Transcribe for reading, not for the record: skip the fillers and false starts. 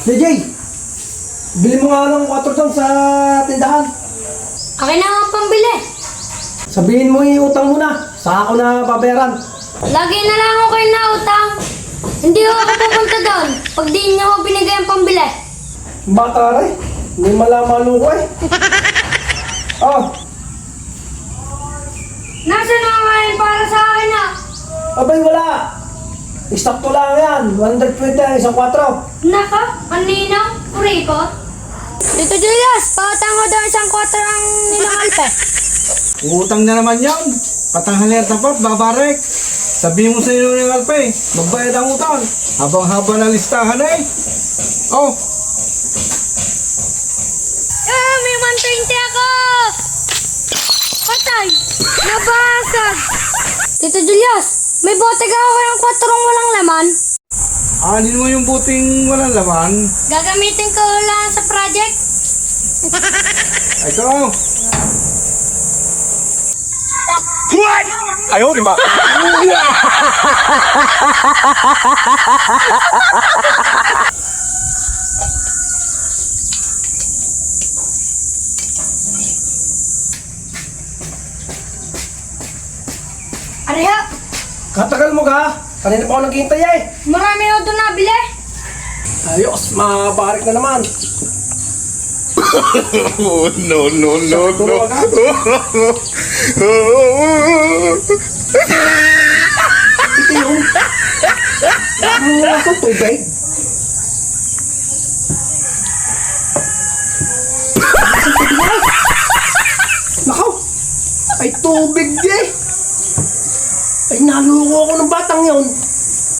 JJ, bili mo nga ng 4 doon sa tindahan. Akin na nga pambili. Sabihin mo utang muna, saka ako na babayaran. Lagi na lang ako kayo na utang. Hindi ako pupunta doon pag di niyo ako binigay ang pambili. Bata rin, hindi malamalo ko eh. Oh, Nasaan mga ngayon para sa akin na? abay wala. Eksakto lang yan, 120 ang isang 4. Naka, kanino? Kuripot? Dito Julius, pautang ko doon isang 4 ang nilangalpe. Utang na naman yan. Patanghalir tapat, babarek. Sabihin mo sa inyo ng alpe, magbayad ang utang. Habang-haba na listahan eh. Oh, May 120 ako! Patay! Nabasag! Tito Julius, may bote ka ako ng 4 walang laman. anin mo yung buting walang laman. Gagamitin ko lang sa project. Ito. 哎呦我的妈！ Areha, Katagal mo ka, kanina pa ako naghihintay eh. marami ako doon nabili. Ayos, mabarik na naman. Oh, no, no, no, no. Ito yung... sa tubig. Nakaw! Ay tubig di! Ay naluko ako ng batang yun.